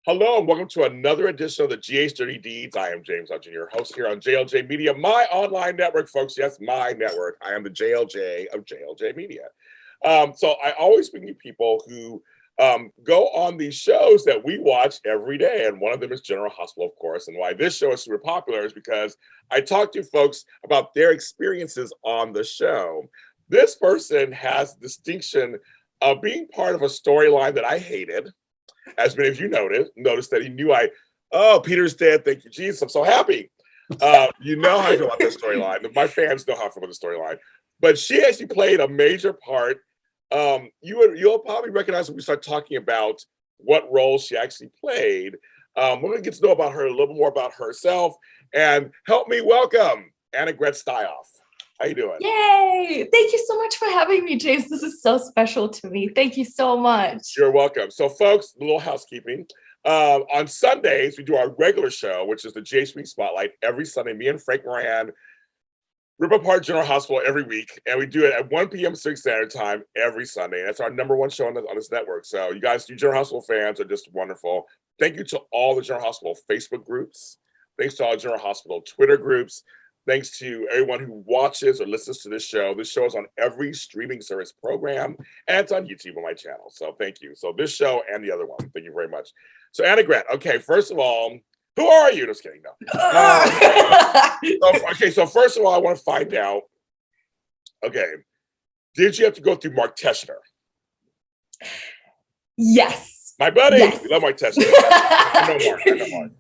Hello and welcome to another edition of the GA's Dirty Deeds. I am James Hudson, your host here on JLJ Media, my online network, folks. Yes, my network. I am the JLJ of JLJ Media. So I always bring you people who go on these shows that we watch every day. And one of them is General Hospital, of course. And why this show is super popular is because I talk to folks about their experiences on the show. This person has the distinction of being part of a storyline that I hated. As many of you noticed that he knew Peter's dead. Thank you, Jesus. I'm so happy. You know how I feel about this storyline. My fans know how I feel about the storyline. But she actually played a major part. You'll probably recognize when we start talking about what role she actually played. We're going to get to know about her a little bit more about herself. And help me welcome Annegret Steioff. How you doing? Yay! Thank you so much for having me, James. This is so special to me. Thank you so much. You're welcome. So, folks, a little housekeeping. On Sundays, we do our regular show, which is the J Street Spotlight. Every Sunday, me and Frank Moran rip apart General Hospital every week, and we do it at 1 p.m. Pacific Standard Time every Sunday. That's our number one show on this network. So, you guys, you General Hospital fans are just wonderful. Thank you to all the General Hospital Facebook groups. Thanks to all General Hospital Twitter groups. Thanks to everyone who watches or listens to this show. This show is on every streaming service program, and it's on YouTube on my channel. So thank you. So this show and the other one, thank you very much. So Annegret, okay, first of all, who are you? Just kidding, no. So first of all, I want to find out, okay, did you have to go through Mark Teschner? Yes. My buddy. Yes. We love Mark Teschner. I know Mark.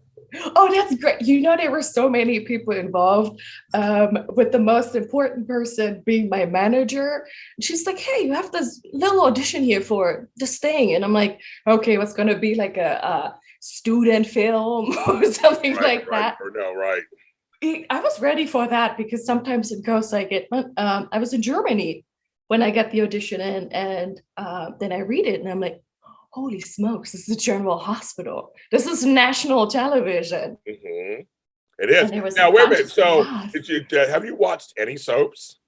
Oh, that's great. You know, there were so many people involved, with the most important person being my manager. She's like, hey, you have this little audition here for this thing. And I'm like, okay, what's going to be like a student film or something like that? Right. I was ready for that because sometimes it goes like it. I was in Germany when I got the audition in, and then I read it and I'm like, holy smokes, this is a General Hospital. This is national television. Mm-hmm. It is. Now, wait a minute. So, have you watched any soaps?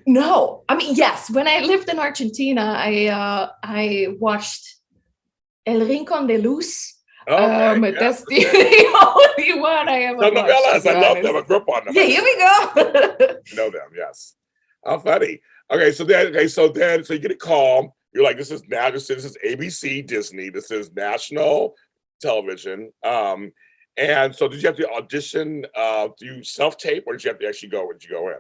No. I mean, yes. When I lived in Argentina, I watched El Rincón de Luz. That's the only one I ever watched. Novellas. I love them. I grew up on them. Yeah, here we go. You know them, yes. How funny. Okay, so you get a call. You're like, this is ABC, Disney. This is national television. And so did you have to audition, do you self-tape, or did you have to actually go? Where did you go in?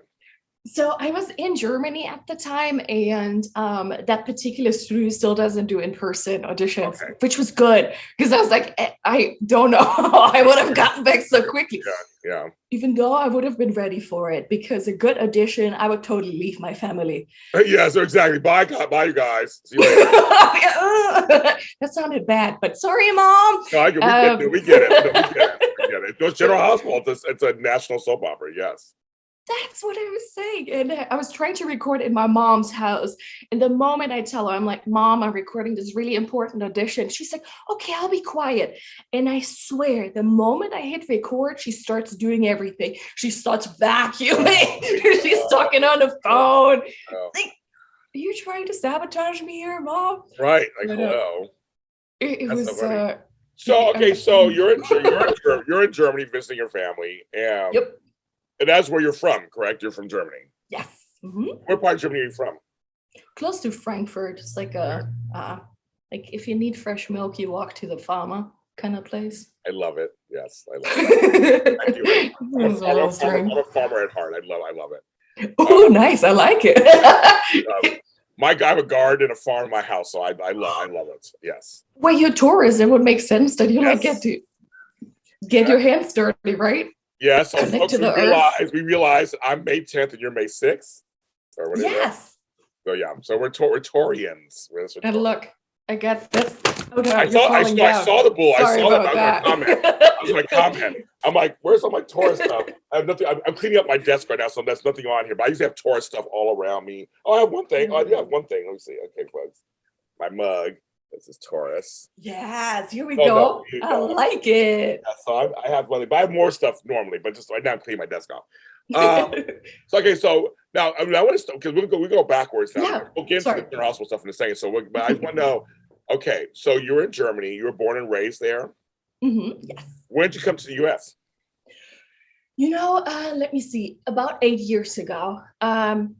So I was in Germany at the time, and that particular studio still doesn't do in-person auditions, which was good because I was like, I don't know how I would have gotten back so quickly. Yeah. Even though I would have been ready for it, because a good audition, I would totally leave my family. Yeah, so exactly. Bye, you guys. See you later. That sounded bad, but sorry, Mom. No, we get it. It goes General Hospital. It's a national soap opera. Yes. That's what I was saying. And I was trying to record in my mom's house. And the moment I tell her, I'm like, Mom, I'm recording this really important audition. She's like, okay, I'll be quiet. And I swear, the moment I hit record, she starts doing everything. She starts vacuuming. She's talking on the phone. Like, are you trying to sabotage me here, Mom? Right. Like, hello. It was... So you're in Germany visiting your family. And yep. And that's where you're from, correct? You're from Germany. Yes. Mm-hmm. What part of Germany are you from? Close to Frankfurt. It's like like if you need fresh milk, you walk to the farmer kind of place. I love it. Yes, I love it. I do. I'm a farmer at heart. I love it. Oh, nice. I like it. I have a garden and a farm in my house, so I love it. Yes. Well, you're tourist. It would make sense that you like get to get your hands dirty, right? Yeah, so folks, we realize I'm May 10th and you're May 6th. Yes. So yeah, so we're Torians. And look, I got this. Okay, I saw the bull. I saw that. I was going to comment. I'm like, where's all my tourist stuff? I have nothing. I'm cleaning up my desk right now, so there's nothing on here. But I usually have tourist stuff all around me. Oh, I have one thing. Oh, I do have one thing. Let me see. Okay, folks. My mug. This is Taurus. Yes, here we go. I like it. Yeah, so I have one, but I have more stuff normally, but just right now I'm cleaning my desk off. So now I want to start because we go backwards now. Yeah, we'll get into the General Hospital stuff in a second. But I just want to know, Okay, so you're in Germany. You were born and raised there. Yes. When did you come to the U.S.? Let me see, about 8 years ago,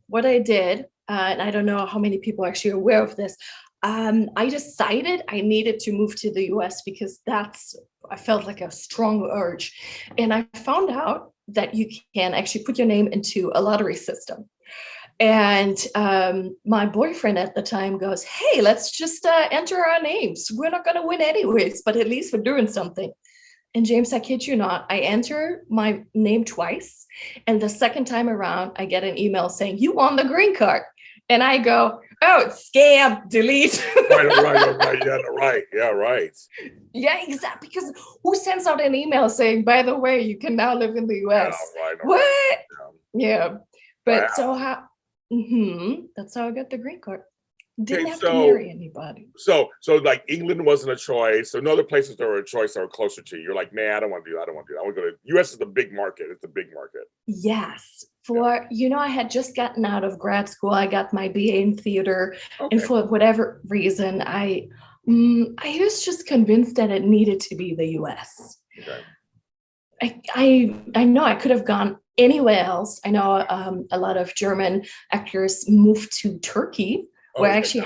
what I did, and I don't know how many people are actually aware of this, I decided I needed to move to the US because I felt like a strong urge. And I found out that you can actually put your name into a lottery system. And my boyfriend at the time goes, hey, let's just enter our names. We're not going to win anyways, but at least we're doing something. And James, I kid you not, I enter my name twice. And the second time around, I get an email saying, you won the green card. And I go, oh, it's scam, delete. Right. Yeah, exactly. Because who sends out an email saying, by the way, you can now live in the US? What? Yeah. But so how, that's how I got the green card. Didn't have to marry anybody. So like England wasn't a choice. So no other places that were a choice that were closer to you. You're like, nah, I don't want to do that. I want to go to US is the big market. It's a big market. Yes. I had just gotten out of grad school. I got my BA in theater. Okay. And for whatever reason, I was just convinced that it needed to be the US. Okay. I know I could have gone anywhere else. I know a lot of German actors moved to Turkey. Where I actually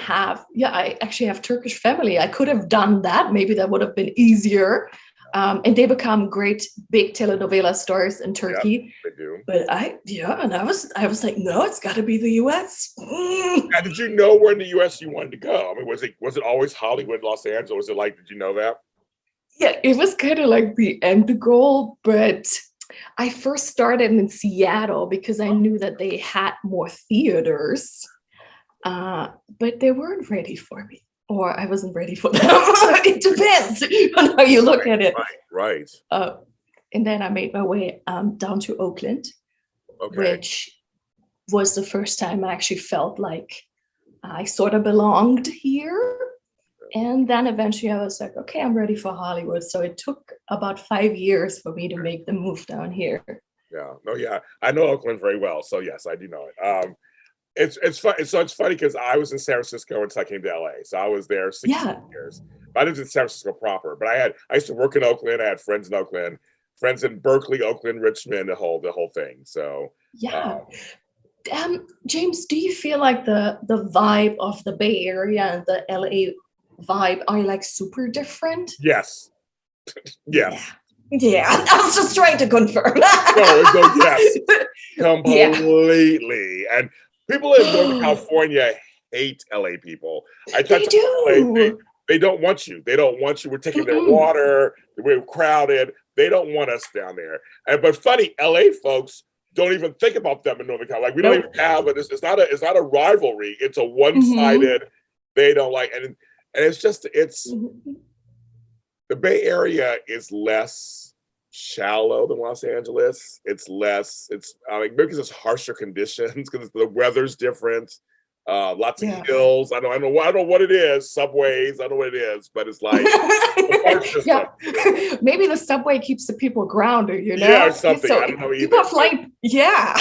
have Turkish family. I could have done that. Maybe that would have been easier. And they become great big telenovela stars in Turkey. Yep, they do. But I was like, no, it's got to be the U.S. Now, did you know where in the U.S. you wanted to go? I mean, was it always Hollywood, Los Angeles? Was it like, did you know that? Yeah, it was kind of like the end goal, but I first started in Seattle because I knew that they had more theaters. But they weren't ready for me, or I wasn't ready for them. It depends on how you look at it. Right. And then I made my way down to Oakland, which was the first time I actually felt like I sort of belonged here. And then eventually I was like, okay, I'm ready for Hollywood. So it took about 5 years for me to make the move down here. Yeah. I know Oakland very well. So yes, I do know it. It's fun. So it's funny because I was in San Francisco until I came to LA. So I was there 16 years. But I lived in San Francisco proper. But I used to work in Oakland. I had friends in Oakland, friends in Berkeley, Oakland, Richmond, the whole thing. So James, do you feel like the vibe of the Bay Area and the LA vibe are like super different? Yes. Yes. Yeah, I was just trying to confirm. Yes, completely. Yeah. And people in Northern California hate LA people. They do. They don't want you. They don't want you. We're taking their water. We're crowded. They don't want us down there. But funny, LA folks don't even think about them in Northern California. Like we don't even have it. It's not a rivalry. It's a one-sided. They don't like, and it's just the Bay Area is less shallow than Los Angeles. It's because it's harsher conditions, because the weather's different. Lots of hills. I don't know what it is. Subways. I don't know what it is, but it's like maybe the subway keeps the people grounded. Yeah, or something. I don't know either. People flying. Yeah.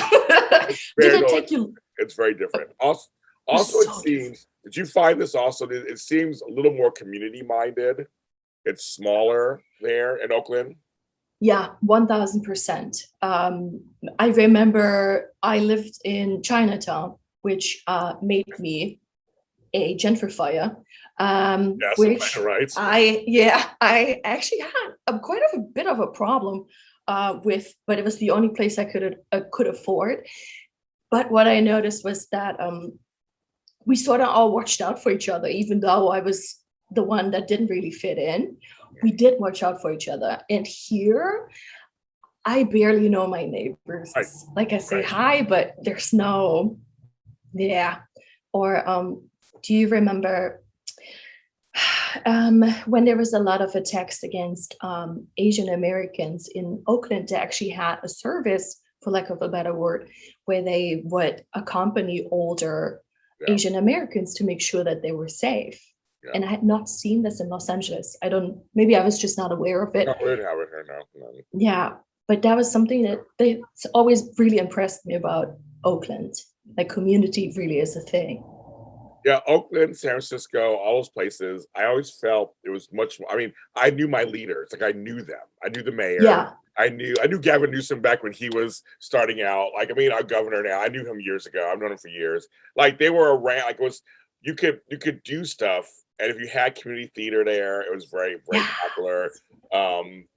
It's very different. Also, it seems. Did you find this also? It seems a little more community minded. It's smaller there in Oakland. Yeah, 1000%. I remember I lived in Chinatown, which made me a gentrifier. Which I actually had quite a bit of a problem with, but it was the only place I could afford. But what I noticed was that we sort of all watched out for each other, even though I was the one that didn't really fit in. We did watch out for each other. And here, I barely know my neighbors. Like I say hi, but there's no, Or do you remember when there was a lot of attacks against Asian Americans in Oakland? They actually had a service, for lack of a better word, where they would accompany older Asian Americans to make sure that they were safe. Yeah. And I had not seen this in Los Angeles. Maybe I was just not aware of it. Not really have it here now. No. Yeah, but that was something that it's always really impressed me about Oakland. Like community really is a thing. Yeah, Oakland, San Francisco, all those places. I always felt it was much more. I mean, I knew my leaders, like I knew them. I knew the mayor. Yeah. I knew Gavin Newsom back when he was starting out. Like, I mean, our governor now. I knew him years ago. I've known him for years. Like they were around. Like it was, you could do stuff, and if you had community theater there, it was very very Yeah. popular.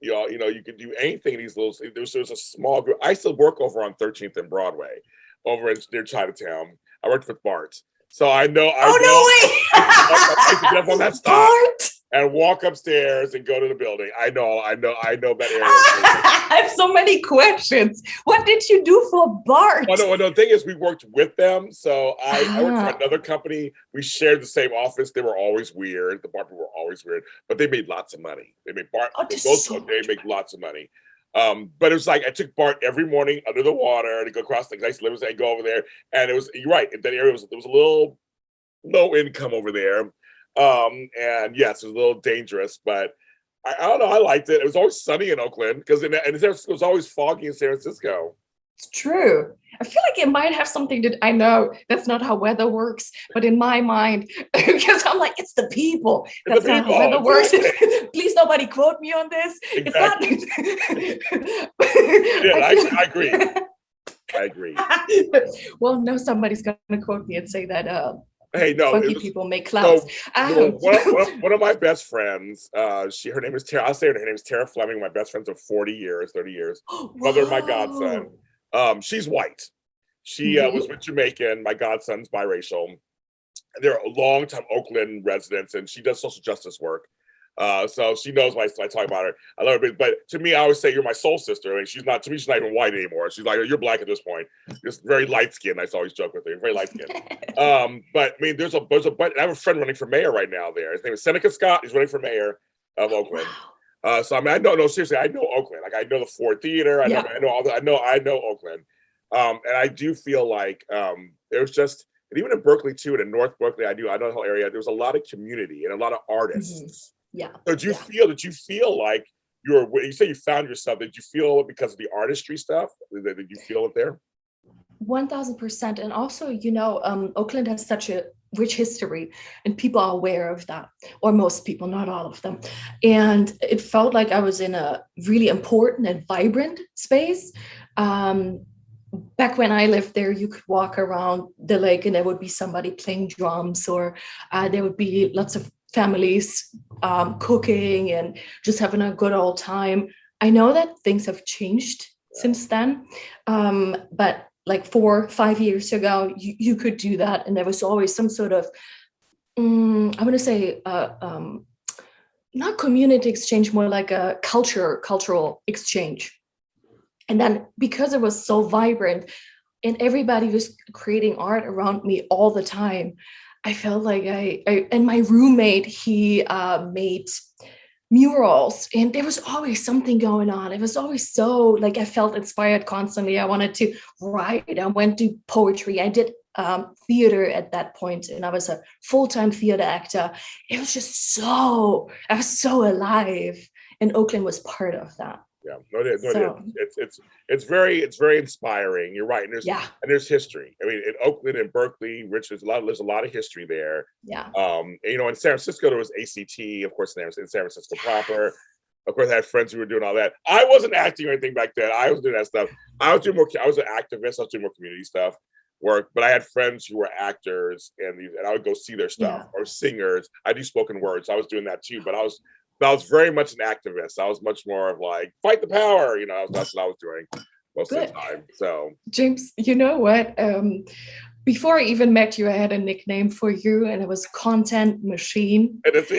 You could do anything in these little. There was a small group. I still work over on 13th and Broadway, over in near Chinatown. I worked with Bart. So I know, I used to get up on that stop Bart! and walk upstairs and go to the building. I know that area. I have so many questions. What did you do for Bart? Well, no, the thing is, we worked with them. So I worked for another company. We shared the same office. They were always weird. The Bart people were always weird, but they made lots of money. They made Bart. They make lots of money. But it was like I took Bart every morning under the water to go across the nice rivers and go over there. And it was, you're right, that area there was a little low income over there. And yes, it was a little dangerous, but I don't know, I liked it. It was always sunny in Oakland because in San Francisco it was always foggy in San Francisco. It's true. I feel like it might have something to, I know that's not how weather works, but in my mind, because I'm like, it's the people. That's not how weather works. Please, nobody quote me on this. Exactly. I agree. I agree. Well, no, somebody's going to quote me and say that hey, no, funky people make clouds. One of my best friends, her name is Tara. I'll say her name is Tara Fleming. My best friend's of 40 years, 30 years. Mother of my godson. She's white. She was with Jamaican. My godson's biracial. They're a long-time Oakland residents, and she does social justice work. So she knows why I talk about her. I love her, but to me, I always say you're my soul sister. I mean, she's not even white anymore. She's like, you're black at this point. Just very light skinned. I always joke with her, very light skinned. But I mean, there's a I have a friend running for mayor right now there. His name is Seneca Scott. He's running for mayor of Oakland. So I mean, seriously, I know Oakland. Like I know the Ford Theater. I know Oakland. And I do feel like there's just, and even in Berkeley too, and in North Berkeley, I know the whole area. There's a lot of community and a lot of artists. Yeah. So did you feel like you say you found yourself, did you feel it because of the artistry stuff? Did you feel it there? 1000%. And also, Oakland has such a rich history and people are aware of that, or most people, not all of them. And it felt like I was in a really important and vibrant space. Back when I lived there, you could walk around the lake and there would be somebody playing drums, or there would be lots of families cooking and just having a good old time. I know that things have changed since then, but like 4 or 5 years ago, you could do that, and there was always some sort of, I'm going to say, not community exchange, more like a cultural exchange. And then because it was so vibrant, and everybody was creating art around me all the time, I felt like and my roommate, he made murals, and there was always something going on. It was always so, like, I felt inspired constantly. I wanted to write. I went to poetry. I did theater at that point, and I was a full-time theater actor. It was just I was so alive, and Oakland was part of that. Yeah, it's very inspiring. You're right, and there's history. I mean, in Oakland and Berkeley, there's a lot of history there. Yeah. In San Francisco there was ACT, of course, in San Francisco proper. Of course, I had friends who were doing all that. I wasn't acting or anything back then. I was doing that stuff. I was an activist. I was doing more community stuff work, but I had friends who were actors, and I would go see their stuff, or singers. I do spoken words. So I was doing that too, but I was very much an activist. I was much more of like, fight the power. That's what I was doing most of the time. So, James, you know what? Before I even met you, I had a nickname for you, and it was Content Machine. Because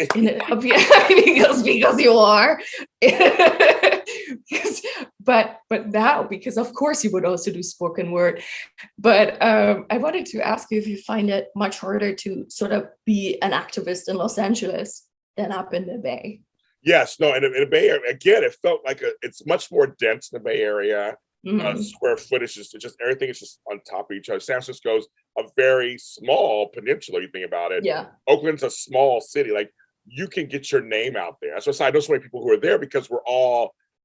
you are. but now, because of course you would also do spoken word. But I wanted to ask you if you find it much harder to sort of be an activist in Los Angeles than up in the Bay. Yes, no, and in the Bay Area, again, it felt like it's much more dense in the Bay Area. Square footage is just everything is just on top of each other. San Francisco's a very small peninsula. You think about it. Yeah. Oakland's a small city. Like, you can get your name out there. That's why I know so many people who are there, because we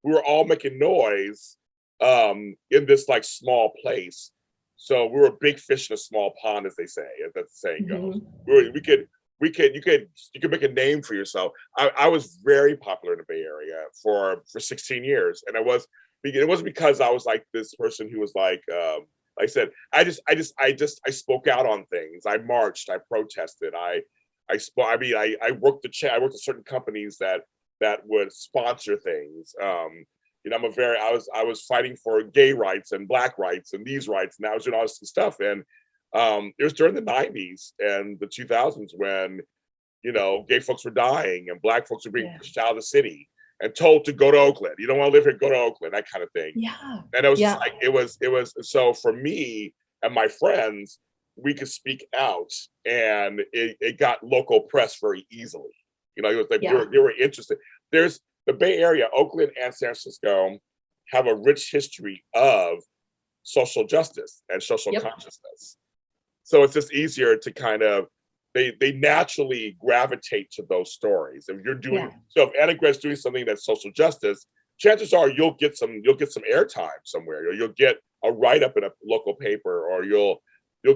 were all making noise in this like small place. So we were a big fish in a small pond, as they say, as that saying goes. Mhm. You could make a name for yourself. I was very popular in the Bay Area for 16 years, and it wasn't because I was like this person who was like I said, I spoke out on things. I marched, I protested, I spoke. I mean, I worked I worked at certain companies that would sponsor things. I was fighting for gay rights and black rights and these rights, and I was doing all this stuff. And it was during the 90s and the 2000s when gay folks were dying and black folks were being pushed out of the city and told to go to Oakland. You don't want to live here, go to Oakland, that kind of thing. Yeah. And it was just Yeah. like it was so for me and my friends, we could speak out, and it got local press very easily. It was like Yeah. they were interested. There's the Bay Area, Oakland and San Francisco have a rich history of social justice and social consciousness. So it's just easier to kind of they naturally gravitate to those stories. If you're doing so, if Annegret's doing something that's social justice, chances are you'll get some airtime somewhere, or you'll get a write-up in a local paper, or you'll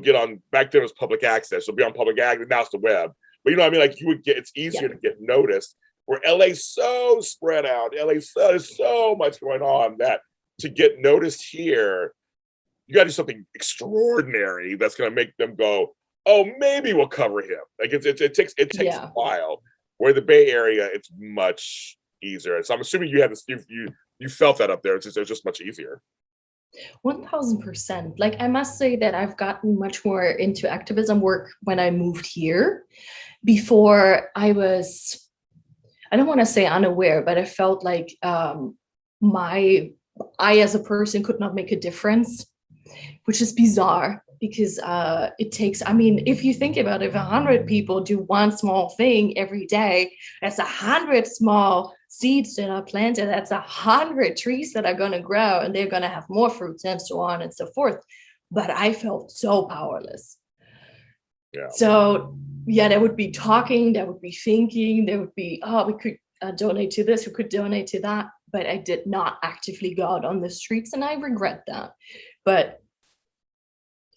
get on. Back then it was public access. You'll be on public access. Now it's the web. But you know what I mean? Like it's easier to get noticed. Where LA's so spread out, there's so much going on that to get noticed here, you got to do something extraordinary that's going to make them go, oh, maybe we'll cover him. Like it takes a while. Where the Bay Area, it's much easier. So I'm assuming you have this, you felt that up there. It's just much easier. 1000%. Like, I must say that I've gotten much more into activism work when I moved here. Before I don't want to say unaware, but I felt like I as a person could not make a difference, which is bizarre because it takes, I mean, if you think about it, if 100 people do one small thing every day, that's 100 small seeds that are planted, that's 100 trees that are going to grow, and they're going to have more fruits and so on and so forth. But I felt so powerless. Yeah. So yeah, there would be talking, there would be thinking, there would be, oh, we could donate to this, we could donate to that. But I did not actively go out on the streets, and I regret that. But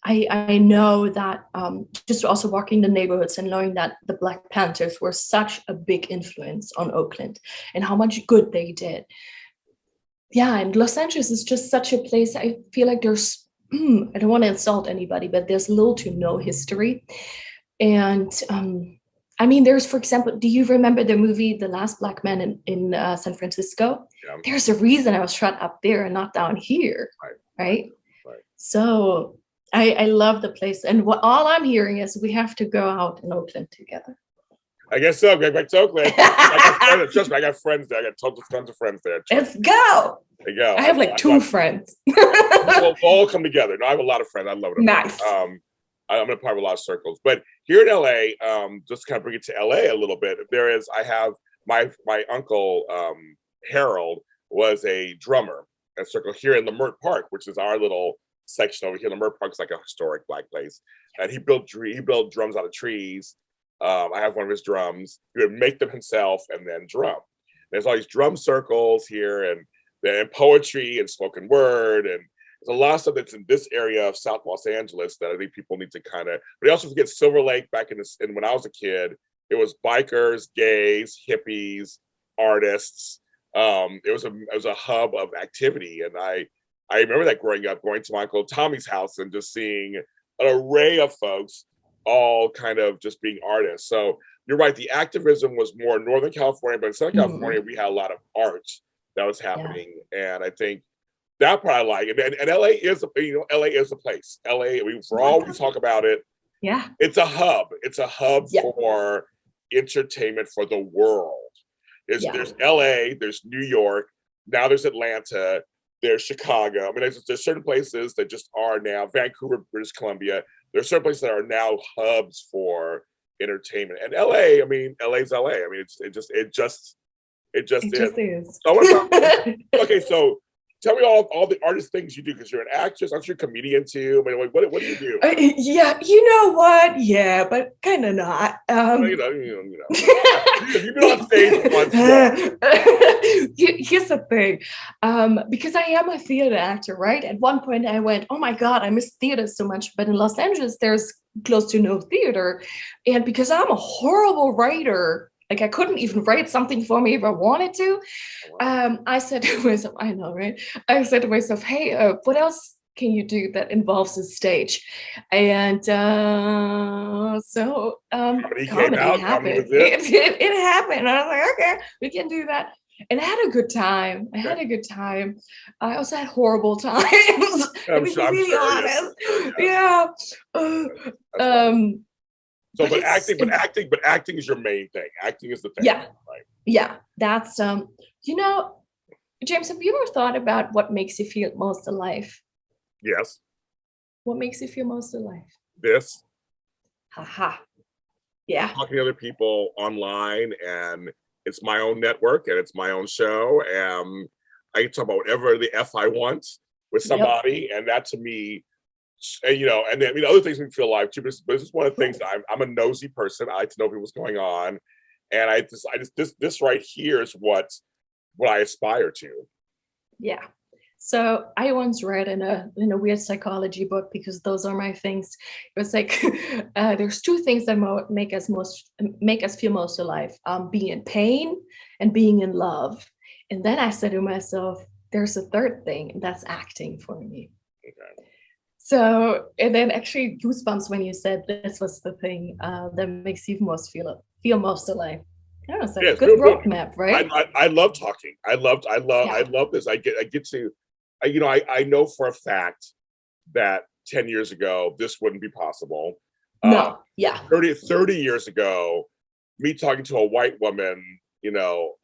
I know that just also walking the neighborhoods and knowing that the Black Panthers were such a big influence on Oakland and how much good they did. Yeah, and Los Angeles is just such a place, I feel like there's, I don't want to insult anybody, but there's little to no history. And I mean, there's, for example, do you remember the movie The Last Black Man in San Francisco? Yeah. There's a reason I was shot up there and not down here, right? So I love the place. And all I'm hearing is we have to go out in Oakland together. I guess so. Go back to Oakland. Trust me, I got friends there. I got tons of friends there. Let's go. There you go. I have like two friends. We'll all come together. No, I have a lot of friends. I love it. Nice. I'm going to part of a lot of circles. But here in LA, just kind of bring it to LA a little bit. I have my uncle, Harold, was a drummer at Circle here in Leimert Park, which is our little section over here. Leimert Park is like a historic Black place. And he built drums out of trees. I have one of his drums. He would make them himself and then drum. There's all these drum circles here, and poetry and spoken word, and there's a lot of stuff that's in this area of South Los Angeles that I think people need to kind of. But you also forget Silver Lake back in when I was a kid. It was bikers, gays, hippies, artists. It was a hub of activity, and I remember that growing up, going to my Uncle Tommy's house and just seeing an array of folks all kind of just being artists. So you're right, the activism was more Northern California, but in Southern California, we had a lot of art that was happening. Yeah. And I think that part I like. And LA is a place. LA, for all we talk about it, yeah, it's a hub. It's a hub for entertainment for the world. There's LA, there's New York, now there's Atlanta, there's Chicago. I mean, there's certain places that just are now, Vancouver, British Columbia. There's certain places that are now hubs for entertainment. And LA, I mean, LA's LA. I mean, it just is. So I want to talk, okay, so tell me all the artist things you do, because you're an actress. Aren't you a comedian too? I mean, like, what do you do? Yeah, you know what? Yeah, but kind of not. Well, you've been on stage once. Here's the thing, because I am a theater actor, right? At one point, I went, "Oh my God, I miss theater so much." But in Los Angeles, there's close to no theater, and because I'm a horrible writer, like I couldn't even write something for me if I wanted to. I said to myself, I know, right? I said to myself, hey, what else can you do that involves a stage? And so comedy happened. It happened. I was like, okay, we can do that. And I had a good time. I also had horrible times. To be really honest. Yeah. But acting is your main thing. Acting is the thing. Yeah. Right. Yeah. That's James, have you ever thought about what makes you feel most alive? Yes. What makes you feel most alive? This. Haha. Yeah. Talking to other people online, and it's my own network and it's my own show. And I can talk about whatever the F I want with somebody. Yep. And that to me, and then other things make me feel alive too. But this is one of the things that I'm a nosy person. I like to know what's going on. And this right here is what I aspire to. Yeah. So I once read in a weird psychology book, because those are my things. It was like there's two things that make us feel most alive: being in pain and being in love. And then I said to myself, there's a third thing, and that's acting for me. Okay. So, and then actually goosebumps when you said this was the thing that makes you feel most alive. Yeah, it's like a good roadmap, right? I love talking. I love this. I get to, I know for a fact that 10 years ago, this wouldn't be possible. No, yeah. 30 years ago, me talking to a white woman,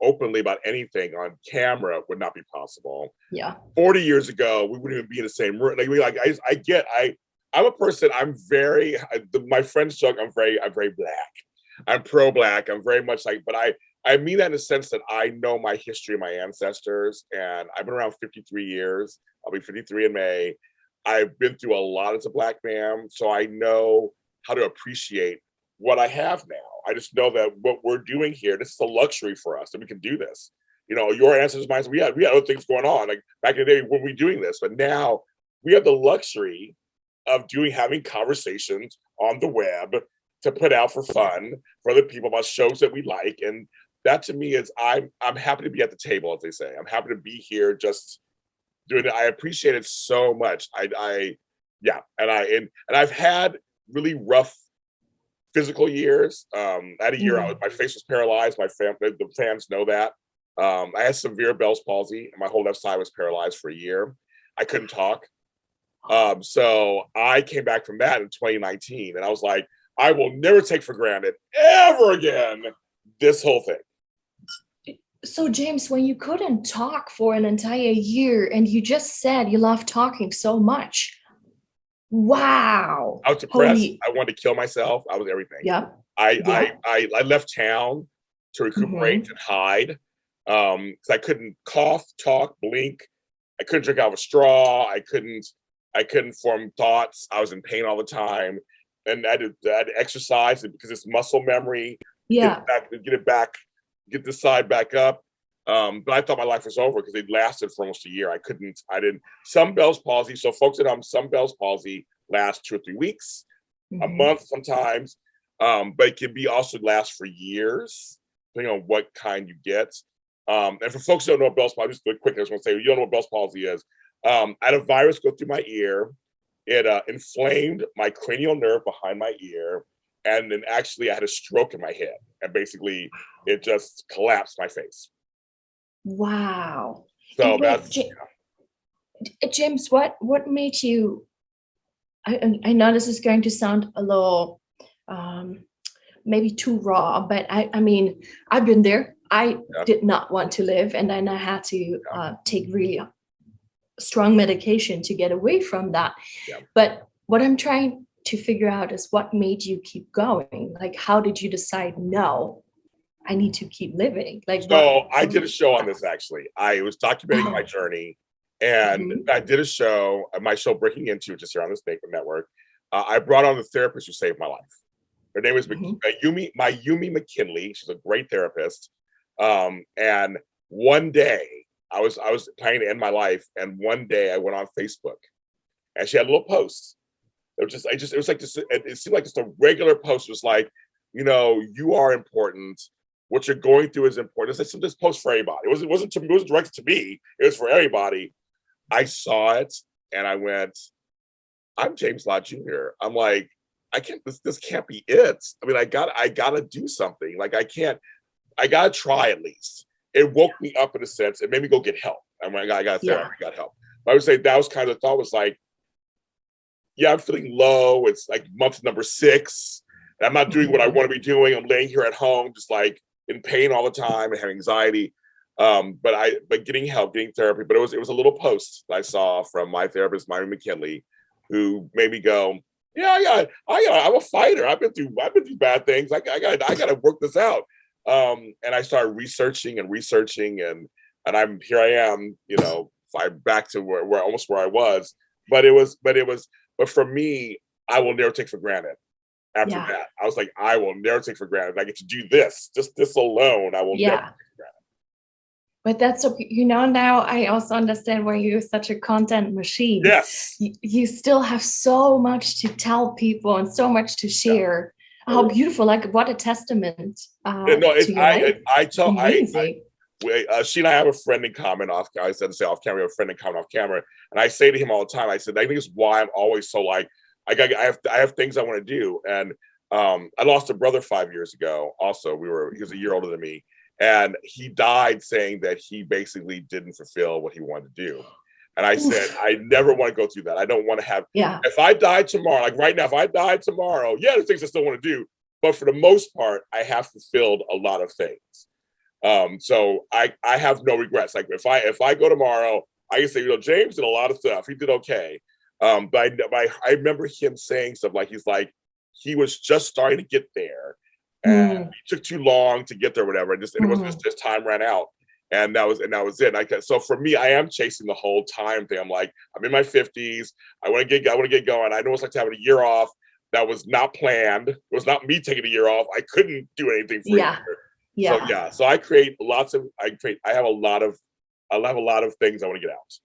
openly about anything on camera would not be possible. Yeah. 40 years ago, we wouldn't even be in the same room. I'm a person, my friends joke, I'm very black. I'm pro-black. I'm very much like, but I mean that in the sense that I know my history, my ancestors, and I've been around 53 years. I'll be 53 in May. I've been through a lot as a black man, so I know how to appreciate what I have now. I just know that what we're doing here, this is a luxury for us, that we can do this. Your ancestors, mine, we had other things going on. Like back in the day when we were doing this, but now we have the luxury of having conversations on the web to put out for fun for other people about shows that we like. And that to me is, I'm happy to be at the table, as they say. I'm happy to be here just doing it. I appreciate it so much. And I've had really rough physical years. I had a year my face was paralyzed. The fans know that. I had severe Bell's palsy, and my whole left side was paralyzed for a year. I couldn't talk. So I came back from that in 2019, and I was like, I will never take for granted ever again this whole thing. So James, when you couldn't talk for an entire year and you just said you love talking so much, wow. I was depressed. I wanted to kill myself. I was everything. Yeah. I left town to recuperate and hide, because I couldn't cough, talk, blink. I couldn't drink out of a straw. I couldn't form thoughts. I was in pain all the time. And I had to exercise it because it's muscle memory. Yeah. Get the side back up. But I thought my life was over because it lasted for almost a year. Some Bell's palsy. So folks at home, some Bell's palsy lasts 2 or 3 weeks, a month sometimes. But it can also last for years, depending on what kind you get. And for folks who don't know what Bell's palsy, just really quick, I just want to say, you don't know what Bell's palsy is. I had a virus go through my ear. It inflamed my cranial nerve behind my ear, and then actually I had a stroke in my head, and basically it just collapsed my face. Wow. So James, what made you? I know this is going to sound a little maybe too raw, but I mean, I've been there. I did not want to live, and then I had to take really strong medication to get away from that. Yeah. But what I'm trying to figure out is what made you keep going? Like, how did you decide, no, I need to keep living? Like, so I did a show on this, actually. I was documenting my journey, And Mhm. I did a show, my show Breaking Into, which is here on this network. I brought on the therapist who saved my life. Her name is Mhm. Mayumi McKinley. She's a great therapist. And one day I was planning to end my life, and one day I went on Facebook, and she had a little post. It was like just it seemed like just a regular post. It was like, you are important. What you're going through is important. It's like this post for everybody. It wasn't directed to me. It was for everybody. I saw it and I went, I'm James Lott Jr. I'm like, I can't. This can't be it. I mean, I gotta do something. Like I gotta try at least. It woke me up in a sense. It made me go get help. I mean, I got therapy. Yeah. I got help. But I would say that was kind of the thought was like, yeah, I'm feeling low. It's like month number 6. And I'm not doing what I Mhm. want to be doing. I'm laying here at home, just like in pain all the time and having anxiety. But getting help, getting therapy. But it was a little post that I saw from my therapist, Myron McKinley, who made me go, yeah, I'm a fighter. I've been through bad things. I got to work this out. And I started researching and I'm here. I am, I'm back to where almost where I was. But for me, I will never take for granted. After Yeah. that, I was like, I will never take for granted. I get to do this, just this alone. I will never Yeah. take for granted. But that's so, now I also understand why you're such a content machine. Yes. You still have so much to tell people and so much to Yeah. share. How beautiful, like what a testament No, to your life. I It's tell amazing. she and I have a friend in common off. I said to say off camera, we have a friend in common off camera, and I say to him all the time. I said, I think it's why I'm always so like I have things I want to do, and I lost a brother 5 years ago. Also, he was a year older than me, and he died saying that he basically didn't fulfill what he wanted to do. And I said, Oof. I never want to go through that. I don't want to have. Yeah. If I died tomorrow, like right now, if I died tomorrow, yeah, there's things I still want to do, but for the most part, I have fulfilled a lot of things. So I have no regrets. Like if I go tomorrow, I can say, James did a lot of stuff. He did okay. I remember him saying stuff like he was just starting to get there, and Mm, he took too long to get there, whatever. And it was mm. just time ran out, and that was it. So for me, I am chasing the whole time thing. I'm like, I'm in my 50s. I want to get going. I know it's like having a year off. That was not planned. It was not me taking a year off. I couldn't do anything for a Yeah. year. So Yeah. yeah, so I have a lot of things I want to get out.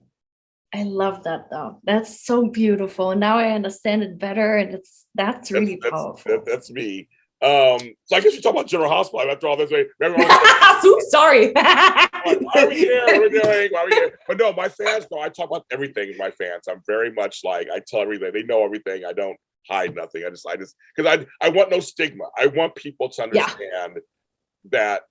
I love that though. That's so beautiful. Now I understand it better, and that's really powerful. That's me. So I guess we talk about General Hospital after all this. So sorry. Like, why are we here? What are we doing? Why are we here? But no, my fans know I talk about everything with my fans. I'm very much like I tell everything. They know everything. I don't hide nothing. I just because I want no stigma. I want people to Yeah. understand that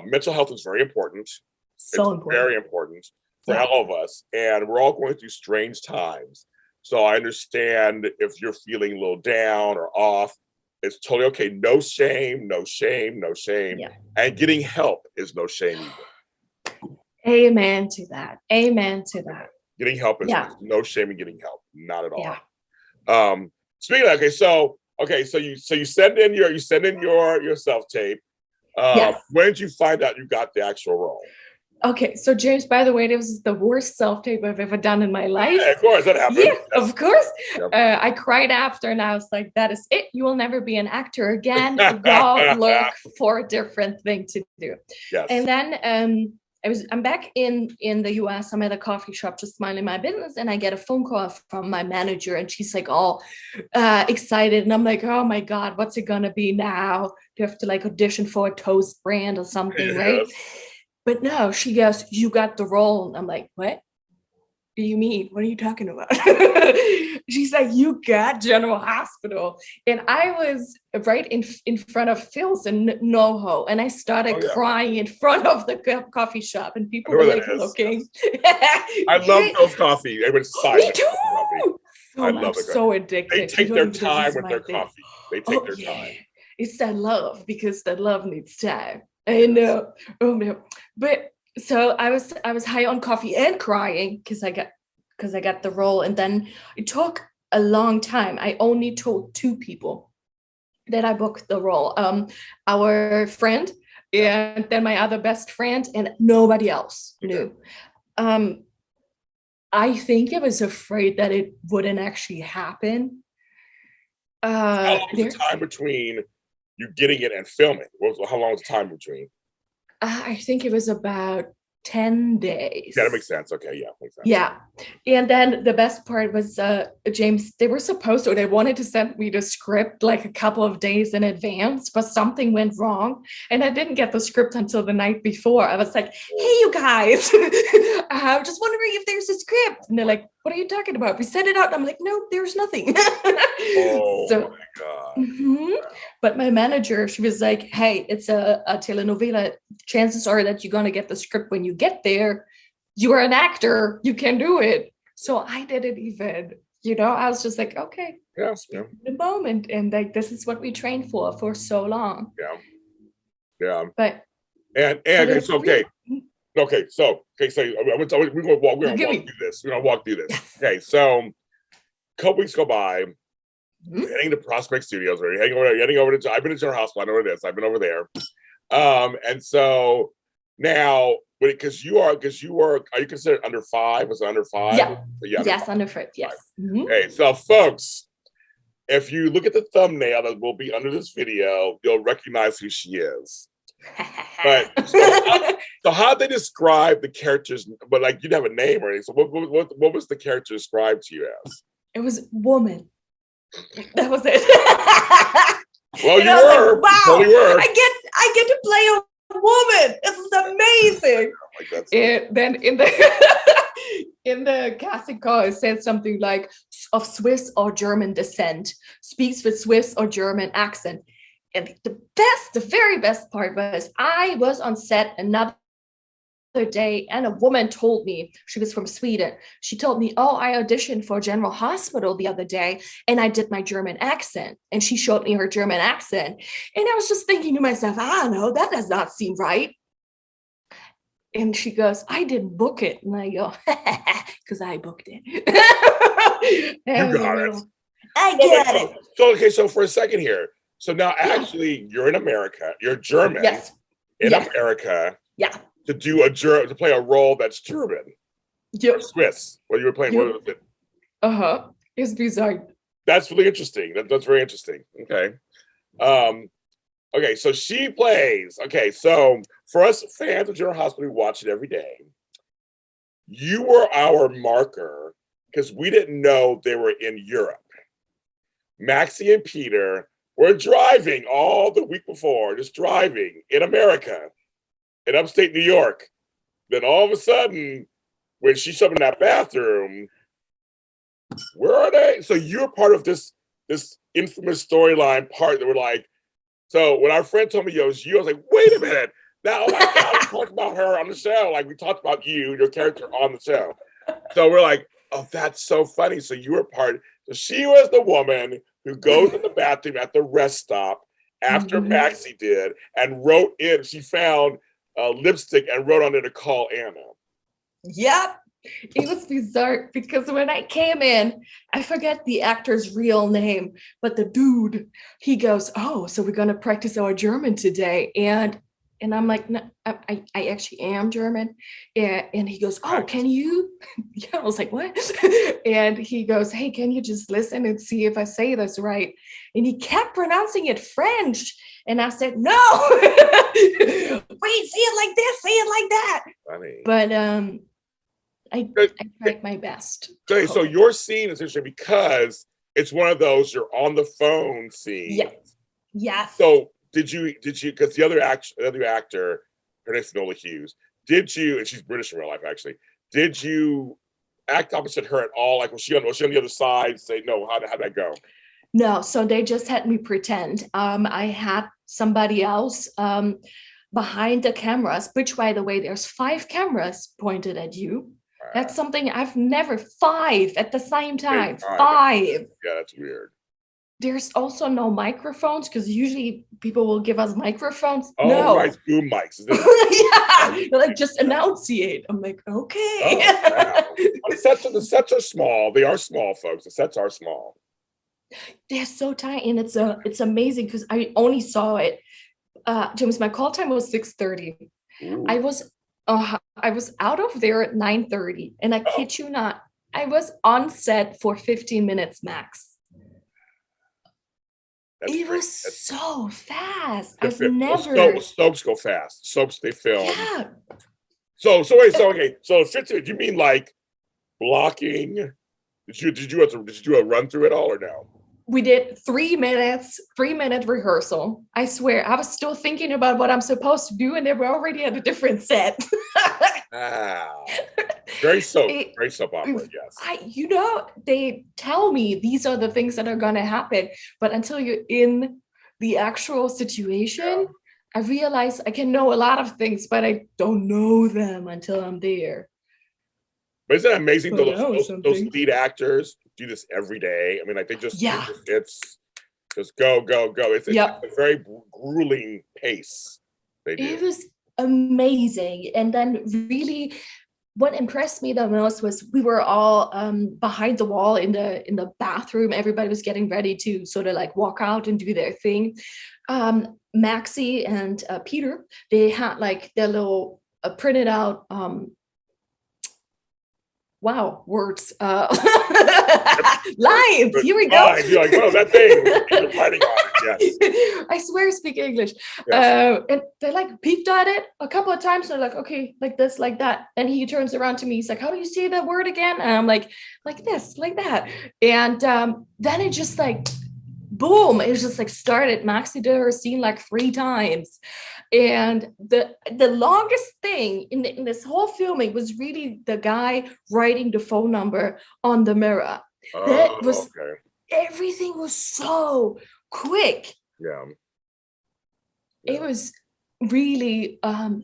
mental health is very important. It's So important. very important for Yeah. all of us, and we're all going through strange times. So I understand if you're feeling a little down or off. It's totally okay. No shame, no shame, no shame. Yeah. And getting help is no shame either. Amen to that. Amen to that. Getting help is Yeah. no shame in getting help, not at Yeah. all. Speaking of so you send in your self tape. Yes. When did you find out you got the actual role? Okay. So James, by the way, this is the worst self-tape I've ever done in my life. Yeah, of course, that happens. Yeah, of course. Yep. I cried after, and I was like, that is it. You will never be an actor again. Go look for a different thing to do. Yes. And then I'm back in the US. I'm at a coffee shop just minding my business, and I get a phone call from my manager, and she's like all excited, and I'm like, oh my God, what's it gonna be now? Do you have to like audition for a toast brand or something, right? Yes. But no, she goes, you got the role. And I'm like, what do you mean? What are you talking about? She's like, you got General Hospital. And I was right in front of Phil's in NoHo. And I started crying in front of the coffee shop. And people were like looking. I love Phil's coffee. Me too. I love it. So addicted. They take their time with their coffee. They take their time. It's that love, because that love needs time. I know. Oh no. But so I was high on coffee and crying because I got the role. And then it took a long time. I only told 2 people that I booked the role. Our friend and then my other best friend, and nobody else knew. I think I was afraid that it wouldn't actually happen. How long was the There, time between you getting it and filming? How long was the time between? I think it was about 10 Yeah, days. that makes sense. Okay, yeah, makes sense. Yeah. And then the best part was James, they were supposed to, they wanted to send me the script like a couple of days in advance, but something went wrong. And I didn't get the script until the night before. I was like, hey, you guys, I'm just wondering if there's a script. And they're like, what are you talking about? We sent it out. And I'm like, no, there's nothing. Oh So, my God. mhm. But my manager, she was like, hey, it's a telenovela. Chances are that you're going to get the script when you get there. You are an actor, you can do it. So I didn't even, I was just like, okay, Yeah, yeah, the moment. And like, this is what we trained for so long. yeah, yeah. But And okay, it's so okay, really, okay, so okay, so we're gonna walk. We're you gonna give walk me, through this. We're gonna walk through this. yes. Okay, so a couple weeks go by. Mhm. Heading to Prospect Studios, or heading over to. I've been to General Hospital. I know where it is. I've been over there. And so now, because you are, are you considered under five? Was it under five? Yeah. Yeah, under Yes, five. underfoot. Yes. Mhm. Okay, so folks, if you look at the thumbnail that will be under this video, you'll recognize who she is. But so how they describe the characters? But like you didn't have a name or anything. So what was the character described to you as? It was woman. That was it. Well, And you I was were. like, You wow, totally were. I get to play a woman. This is amazing. Like that's. And then in the in the casting call, it said something like of Swiss or German descent, speaks with Swiss or German accent. And the very best part was I was on set another day and a woman told me, she was from Sweden, she told me, oh, I auditioned for General Hospital the other day and I did my German accent, and she showed me her German accent, and I was just thinking to myself, I don't know, that does not seem right. And she goes, I didn't book it. And I go, because I booked it. You And, got it. I get it. So okay, so for a second here. So now actually you're in America, you're German Yes. in Yes. America Yeah. to play a role that's German or Yep. Swiss. What you were playing, what was it? Uh-huh. It's bizarre. That's really interesting. That's very interesting. Okay. Okay, so she plays. Okay, so for us fans of General Hospital, we watch it every day. You were our marker because we didn't know they were in Europe. Maxie and Peter were driving all the week before, just driving in America, in upstate New York. Then all of a sudden, when she showed up in that bathroom, where are they? So you're part of this infamous storyline part that we're like, so when our friend told me it was you, I was like, wait a minute. Now, oh my God, we talked about her on the show. Like we talked about you, your character on the show. So we're like, oh, that's so funny. So you were part. So she was the woman who goes in the bathroom at the rest stop after Maxie did and wrote in. She found lipstick and wrote on it to call Anna. Yep. It was bizarre because when I came in, I forget the actor's real name, but the dude, he goes, oh, so we're going to practice our German today. And I'm like, no, I actually am German. And he goes, oh, can you? Yeah, I was like, what? And he goes, hey, can you just listen and see if I say this right? And he kept pronouncing it French. And I said, no, wait, say it like this, say it like that. Funny. But I tried my best. Okay, so your scene is interesting because it's one of those you're on the phone scene. Yes. Yes. So did you because the other actor, her name's Nola Hughes, and she's British in real life actually, did you act opposite her at all? Like was she on the other side? Say no, how'd that go? No, so they just had me pretend. I had somebody else behind the cameras, which by the way, there's 5 cameras pointed at you. That's something I've never 5 at the same time. 5. Yeah, that's weird. There's also no microphones because usually people will give us microphones. Oh, no. Right, boom mics. Yeah, they're like just enunciate. I'm like, okay. Oh, wow. The sets are small. They are small, folks. The sets are small. They're so tiny, and it's amazing because I only saw it. James, my call time was 6:30. I was out of there at 9:30, and I kid you not, I was on set for 15 minutes max. It was so fast. I've never. Soaps go fast. Soaps, they film. Yeah. So wait, so okay. So 15, do you mean like blocking? Did you do a run through it all or no? We did 3-minute rehearsal. I swear, I was still thinking about what I'm supposed to do, and they were already at a different set. Wow. Very soap opera, yes. They tell me these are the things that are going to happen, but until you're in the actual situation, I realize I can know a lot of things, but I don't know them until I'm there. But isn't it amazing those lead actors do this every day? I mean, like it's just go. It's a very grueling pace they do. It was amazing. And then really what impressed me the most was we were all behind the wall in the bathroom. Everybody was getting ready to sort of like walk out and do their thing. Maxie and Peter, they had like their little printed out words. Lines. Here we go. You're like, oh, that thing. You're writing on it, yes. I swear I speak English. Yes. And they like peeked at it a couple of times. They're like, okay, like this, like that. And he turns around to me. He's like, how do you say that word again? And I'm like this, like that. And then it just like, boom, it was just like started. Maxie did her scene like 3 times. And the longest thing in this whole filming was really the guy writing the phone number on the mirror. Everything was so quick. Yeah. It was really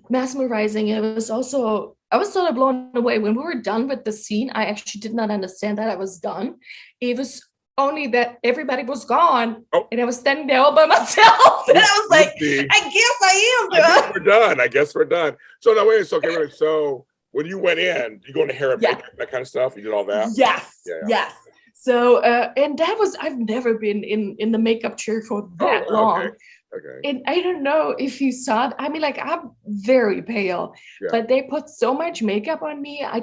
mesmerizing. It was also, I was sort of blown away. When we were done with the scene, I actually did not understand that I was done. It was only that everybody was gone, and I was standing there all by myself. And I was like, I guess I am done. I guess we're done. So now wait, so when you went in, you go into hair and makeup, that kind of stuff. You did all that. Yes. So and that was, I've never been in the makeup chair for that long. Okay. And I don't know if you saw it. I mean, like, I'm very pale, but they put so much makeup on me. I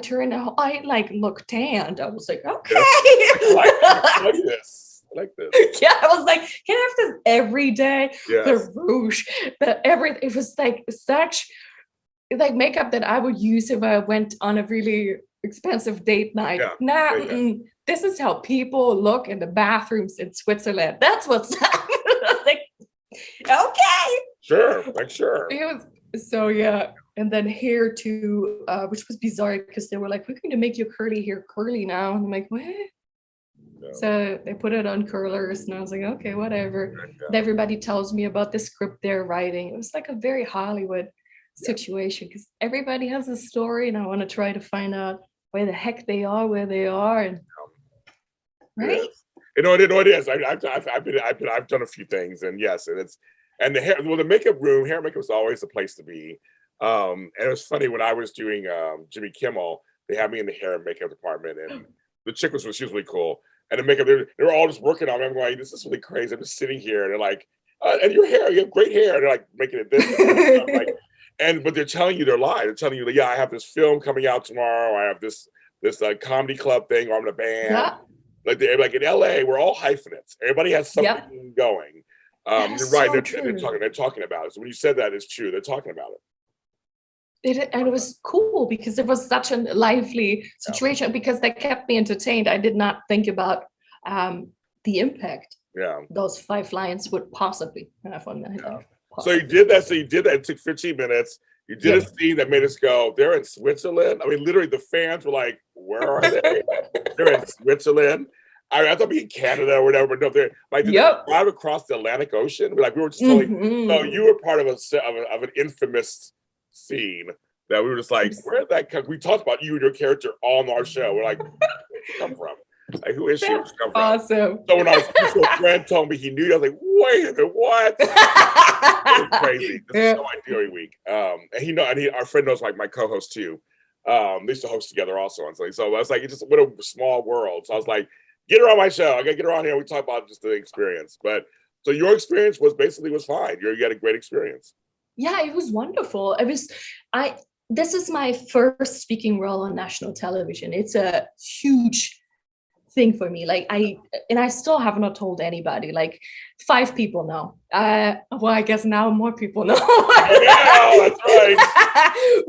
like look tanned. I was like, okay. I like this. I like this. Yeah, I was like, can I have this every day? Yes. The rouge, it was like such like makeup that I would use if I went on a really expensive date night. This is how people look in the bathrooms in Switzerland. That's what's like. Okay. Sure. It was, so yeah. And then hair too, which was bizarre because they were like, we're going to make your curly hair curly now. And I'm like, what? No. So they put it on curlers and I was like, okay, whatever. And everybody tells me about the script they're writing. It was like a very Hollywood situation because everybody has a story and I want to try to find out where the heck they are, where they are. And right? You know, it is. I've done a few things, and yes, and the hair. Well, the makeup room, hair and makeup was always the place to be. And it was funny when I was doing Jimmy Kimmel, they had me in the hair and makeup department, and the chick she was really cool. And the makeup, they were all just working on me. I'm going, this is really crazy. I'm just sitting here, and they're like, and your hair, you have great hair. And they're like making it this, but they're telling you they're lying. They're telling you, I have this film coming out tomorrow. I have this comedy club thing, or I'm in a band. Yeah. Like in LA, we're all hyphenates. Everybody has something going. You're right. They're talking about it. So when you said that, it's true. They're talking about it. And it was cool because it was such a lively situation because they kept me entertained. I did not think about the impact those 5 lines would possibly have on my life. So you did that. It took 15 minutes. You did a scene that made us go, they're in Switzerland. I mean, literally the fans were like, where are they? They're in Switzerland. I thought be in Canada or whatever, but no, they're like they drive across the Atlantic Ocean. Like we were just totally, so you were part of an infamous scene that we were just like, where did that come? We talked about you and your character on our show. We're like, where did she come from? Like, who is she? Where's she come from? Awesome. So when our mutual friend told me he knew, I was like, wait a minute, what? It was crazy. This is so ideally week. And our friend knows my co-host too. They used to host together also on something. So I was like, it's just what a small world. So I was like, get her on my show. I gotta get her on here. We talk about just the experience. But so your experience was fine. You had a great experience. Yeah, it was wonderful. this is my first speaking role on national television. It's a huge thing for me. Like I still have not told anybody. Like 5 people know. Well, I guess now more people know. Yeah, that's right.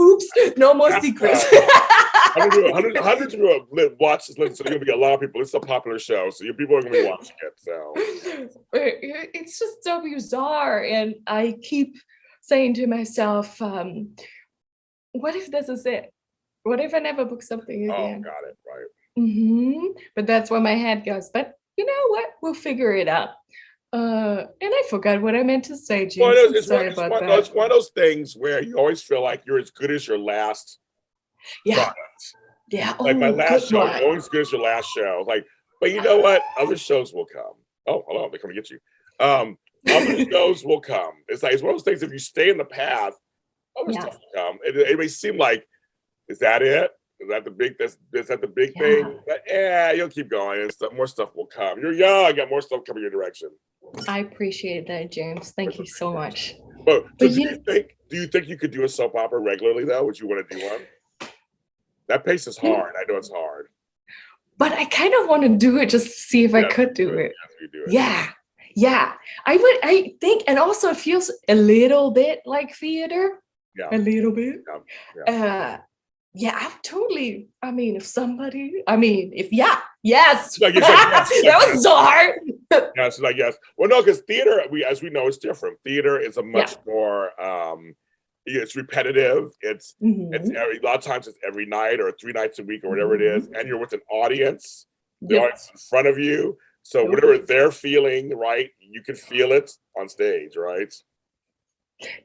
Oops, no more secrets. Hundreds of people watch this. Listen, so there's gonna be a lot of people. It's a popular show, so your people are gonna be watching it. So it's just so bizarre, and I keep saying to myself, what if this is it? What if I never book something again? Oh, got it. Right. But that's where my head goes. But you know what? We'll figure it out. And I forgot what I meant to say, James. Well, It's one of those things where you always feel like you're as good as your last product. Yeah. Like my last show, you're always as good as your last show. Like, but you know what? Other shows will come. Oh, hold on, they're coming to get you. Other shows will come. It's one of those things. If you stay in the path, other stuff will come. It may seem like, is that it? Is that the big? Is that the big thing? But you'll keep going, and more stuff will come. You're young. I got more stuff coming your direction. I appreciate that, James. Thank you so much. But do you think you could do a soap opera regularly though? Would you want to do one? That pace is hard. I know it's hard. But I kind of want to do it just to see if I could do it. Yes, you do it. Yeah. I think, and also it feels a little bit like theater. Yeah. A little bit. Yeah. I totally. I mean, yes. Yes. That was so hard. Yeah, it's like yes. Well, no, because theater, as we know, is different. Theater is a much more. It's repetitive. It's a lot of times it's every night or 3 nights a week or whatever it is, and you're with an audience. The audience in front of you, so whatever they're feeling, right, you can feel it on stage, right?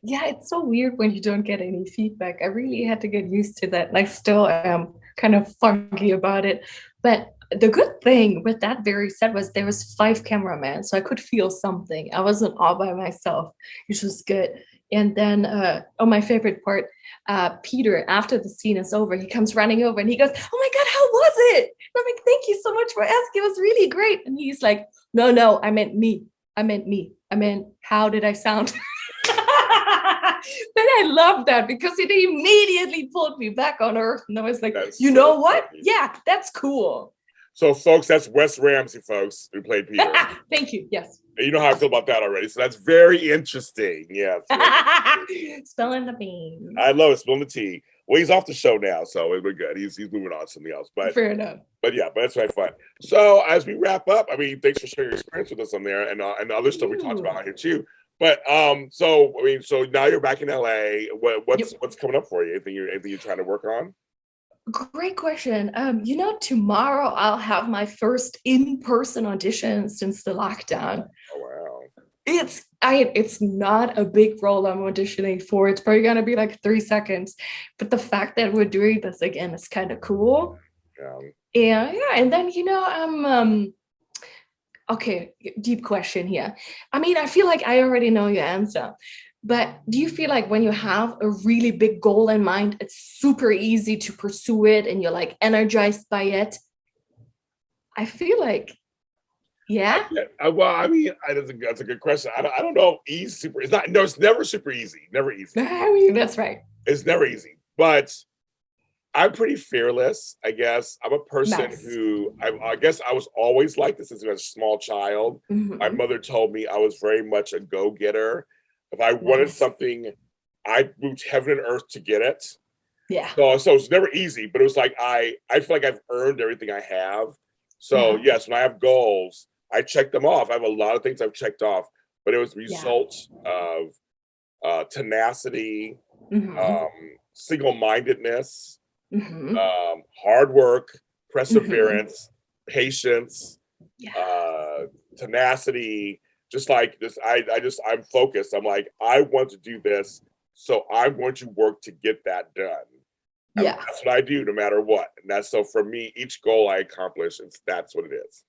Yeah, it's so weird when you don't get any feedback. I really had to get used to that. And I still am kind of funky about it. But the good thing with that very set was there was 5 cameramen, so I could feel something. I wasn't all by myself, which was good. And then, my favorite part, Peter, after the scene is over, he comes running over and he goes, "Oh my God, how was it?" And I'm like, "Thank you so much for asking. It was really great." And he's like, No, I meant me. I meant, how did I sound? But I love that because it immediately pulled me back on earth. And I was like, you know what? Funny. Yeah, that's cool. So, folks, that's Wes Ramsey, folks, who played Peter. Thank you. Yes. You know how I feel about that already. So that's very interesting. Yeah. Spilling the beans. I love it. Spilling the tea. Well, he's off the show now, so we're good. He's moving on to something else. But fair enough. But that's very fun. So as we wrap up, I mean, thanks for sharing your experience with us on there and the other stuff we talked about here too. But so now you're back in LA. What's coming up for you? Anything you're trying to work on? Great question. Tomorrow I'll have my first in-person audition since the lockdown. Oh wow! It's not a big role I'm auditioning for. It's probably gonna be like 3 seconds, but the fact that we're doing this again is kind of cool. Yeah. And then I'm okay. Deep question here. I mean, I feel like I already know your answer. But do you feel like when you have a really big goal in mind, it's super easy to pursue it and you're like energized by it? I feel like, yeah. Well, I mean, that's a good question. I don't know. It's never super easy. Never easy. I mean, that's right. It's never easy. But I'm pretty fearless, I guess. I'm a person who, I guess I was always like this since I was a small child. Mm-hmm. My mother told me I was very much a go-getter. If I wanted something, I moved heaven and earth to get it. Yeah. So it's never easy, but it was like I feel like I've earned everything I have. So yes, when I have goals, I check them off. I have a lot of things I've checked off, but it was the result of tenacity, single-mindedness, hard work, perseverance, patience, tenacity. Just like this, I'm focused. I'm like, I want to do this, so I'm going to work to get that done. Yeah, that's what I do, no matter what. And that's so for me, each goal I accomplish, that's what it is.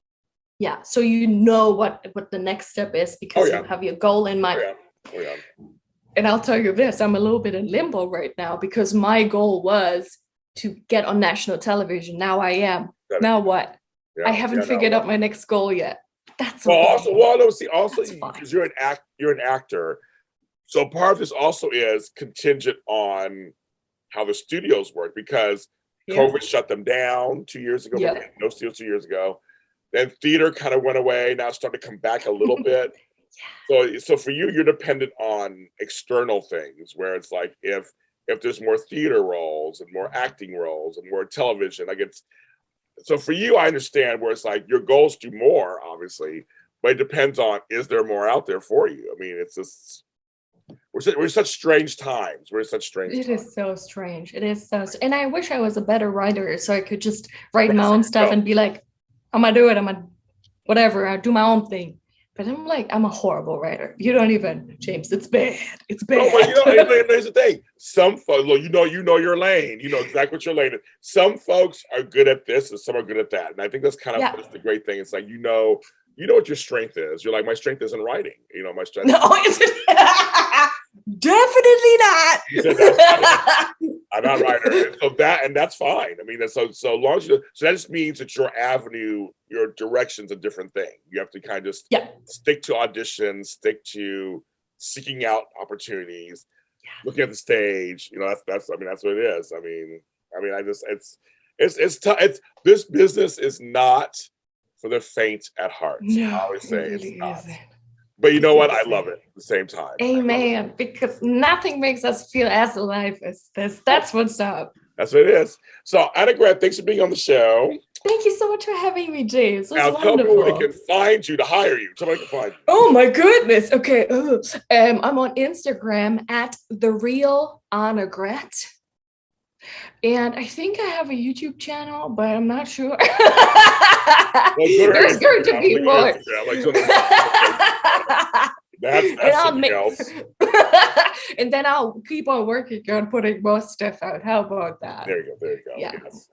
Yeah, so you know what the next step is because you have your goal in mind. Oh yeah. And I'll tell you this: I'm a little bit in limbo right now because my goal was to get on national television. Now I am. Now what? I haven't figured out my next goal yet. That's also because you're an actor, so part of this also is contingent on how the studios work, because COVID shut them down 2 years ago. Yeah. No studios 2 years ago. Then theater kind of went away. Now it's starting to come back a little bit. So for you, you're dependent on external things, where it's like if there's more theater roles and more acting roles and more television, like it's so for you, I understand where it's like your goals do more, obviously, but it depends on, is there more out there for you? I mean, it's just we're in such strange times. We're in such strange times. It is so strange. It is so, and I wish I was a better writer so I could just write my own stuff and be like, I'm gonna do it. I'm gonna whatever. I'll do my own thing. But I'm a horrible writer. You don't even, James. It's bad. It's bad. No, but here's the thing. Some folks, you know your lane. You know exactly what your lane is. Some folks are good at this, and some are good at that. And I think that's kind of that's the great thing. It's like you know what your strength is. You're like, my strength isn't writing. You know, my strength. No, definitely not. I'm not a writer. So that's fine. I mean, so long as so that just means that your avenue, your direction's a different thing. You have to kind of just stick to auditions, stick to seeking out opportunities, looking at the stage. You know, that's what it is. I mean, it's tough. This business is not for the faint at heart. No, I always say it really it's not. isn't. But you know what? I love it at the same time. Amen. Because nothing makes us feel as alive as this. That's what's up. That's what it is. So, Annegret, thanks for being on the show. Thank you so much for having me, James. It was now, tell me where they can find you to hire you. Somebody can find you. Oh my goodness. Okay. I'm on Instagram at The Real Annegret. And I think I have a YouTube channel, but I'm not sure. There's going to be more. That's something else. And then I'll keep on working on putting more stuff out. How about that? There you go. Yeah. Yes.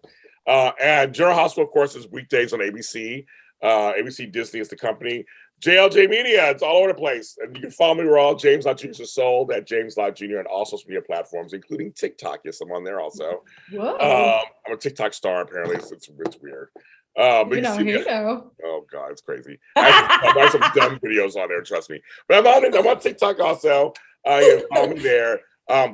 And General Hospital, of course, is weekdays on ABC. ABC Disney is the company. JLJ Media, it's all over the place. And you can follow me. We're all James Lott Jr. is sold at James Lott Jr. on all social media platforms, including TikTok. Yes, I'm on there also. Whoa. I'm a TikTok star, apparently. So it's weird. But you know. Oh, God, it's crazy. I have some dumb videos on there, trust me. But I'm on TikTok also. Follow me there.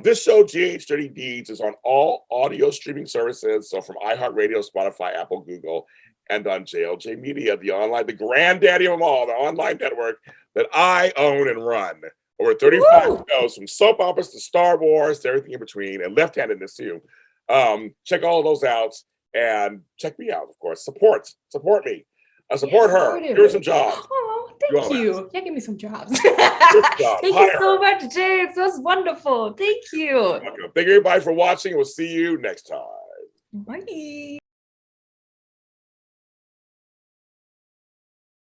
This show, GH Dirty Deeds, is on all audio streaming services. So from iHeartRadio, Spotify, Apple, Google, and on JLJ Media, the granddaddy of them all, the online network that I own and run. Over 35 shows, from soap operas to Star Wars to everything in between, and left-handedness too. Check all of those out and check me out, of course. Support me. Support her. Give her some jobs. Oh, thank you. Yeah, give me some jobs. Thank you so much, James. That was wonderful. Thank you. Thank you, everybody, for watching. We'll see you next time. Bye.